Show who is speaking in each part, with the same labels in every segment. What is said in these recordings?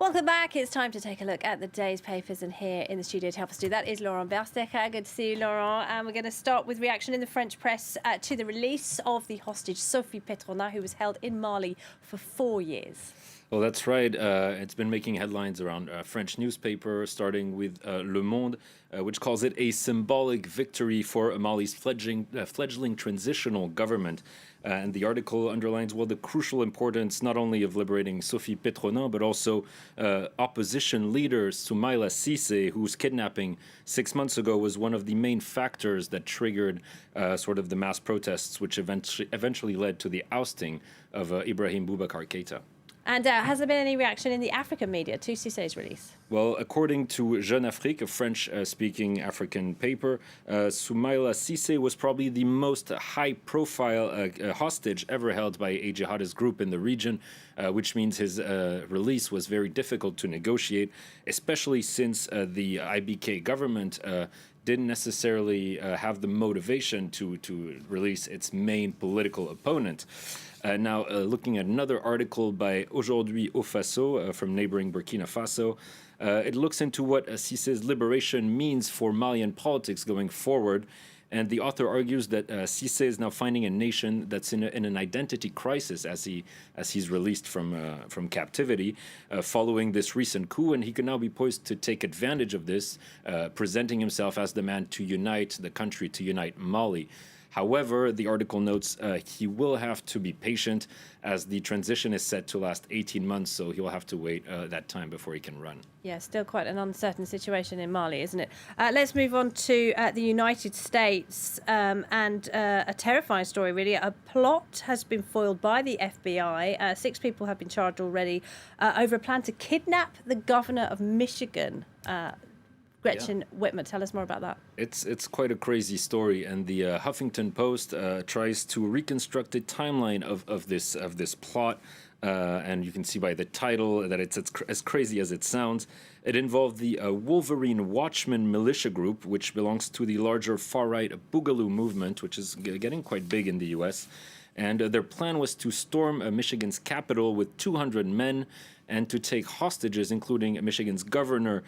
Speaker 1: Welcome back. It's time to take a look at the day's papers, and here in the studio to help us do that is Laurent Berstecher. Good to see you, Laurent. And we're going to start with reaction in the French press to the release of the hostage Sophie Pétronin, who was held in Mali for 4 years.
Speaker 2: Well, that's right. It's been making headlines around French newspaper, starting with Le Monde, which calls it a symbolic victory for Mali's fledgling transitional government. And the article underlines, well, the crucial importance not only of liberating Sophie Pétronin, but also opposition leader Soumaïla Cissé, whose kidnapping 6 months ago was one of the main factors that triggered sort of the mass protests, which eventually led to the ousting of Ibrahim Boubacar Keïta.
Speaker 1: And has there been any reaction in the African media to Cissé's release?
Speaker 2: Well, according to Jeune Afrique, a French-speaking African paper, Soumaïla Cissé was probably the most high-profile hostage ever held by a jihadist group in the region, which means his release was very difficult to negotiate, especially since the IBK government didn't necessarily have the motivation to release its main political opponent. Now, looking at another article by Aujourd'hui au Faso from neighboring Burkina Faso, it looks into what Cissé's liberation means for Malian politics going forward. And the author argues that Cissé is now finding a nation that's in an identity crisis as he's released from captivity following this recent coup, and he can now be poised to take advantage of this, presenting himself as the man to unite the country, to unite Mali. However, the article notes he will have to be patient as the transition is set to last 18 months, so he'll have to wait that time before he can run.
Speaker 1: Yeah, still quite an uncertain situation in Mali, isn't it? Let's move on to the United States and a terrifying story, really. A plot has been foiled by the FBI. 6 people have been charged already over a plan to kidnap the governor of Michigan. Gretchen Whitmer, tell us more about that.
Speaker 2: It's quite a crazy story, and the Huffington Post tries to reconstruct a timeline of this plot, and you can see by the title that it's as crazy as it sounds. It involved the Wolverine Watchman militia group, which belongs to the larger far-right Boogaloo movement, which is getting quite big in the U.S., and their plan was to storm Michigan's capital with 200 men and to take hostages, including Michigan's governor,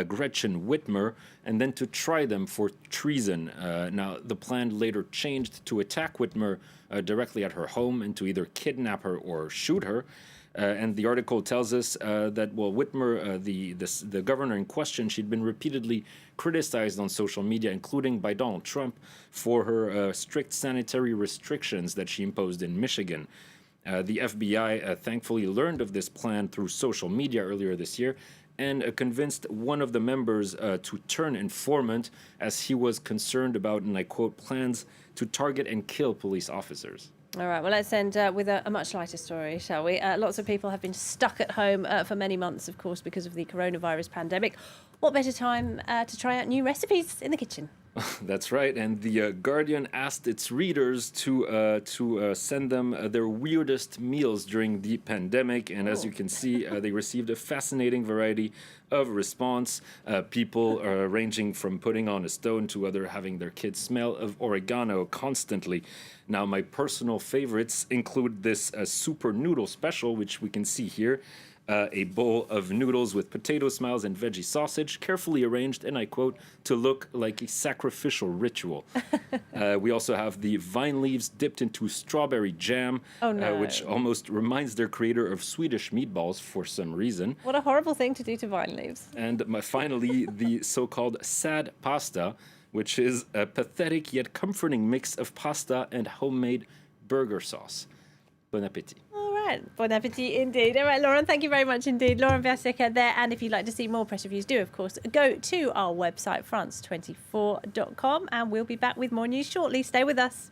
Speaker 2: Gretchen Whitmer, and then to try them for treason. Now, the plan later changed to attack Whitmer directly at her home and to either kidnap her or shoot her. And the article tells us that, well, Whitmer, the governor in question, she'd been repeatedly criticized on social media, including by Donald Trump, for her strict sanitary restrictions that she imposed in Michigan. The FBI thankfully learned of this plan through social media earlier this year and convinced one of the members to turn informant as he was concerned about, and I quote, plans to target and kill police officers.
Speaker 1: All right, well, let's end with a much lighter story, shall we? Lots of people have been stuck at home for many months, of course, because of the coronavirus pandemic. What better time to try out new recipes in the kitchen?
Speaker 2: That's right, and the Guardian asked its readers to send them their weirdest meals during the pandemic, and as you can see, they received a fascinating variety of response. People ranging from putting on a stone to other having their kids smell of oregano constantly. Now, my personal favorites include this super noodle special, which we can see here. A bowl of noodles with potato smiles and veggie sausage, carefully arranged, and I quote, to look like a sacrificial ritual. We also have the vine leaves dipped into strawberry jam, which almost reminds their creator of Swedish meatballs for some reason.
Speaker 1: What a horrible thing to do to vine leaves.
Speaker 2: And finally, the so-called sad pasta, which is a pathetic yet comforting mix of pasta and homemade burger sauce. Bon appétit.
Speaker 1: Bon appetit indeed. All right, Lauren, thank you very much indeed. Lauren Berstecher there. And if you'd like to see more press reviews, do, of course, go to our website, france24.com, and we'll be back with more news shortly. Stay with us.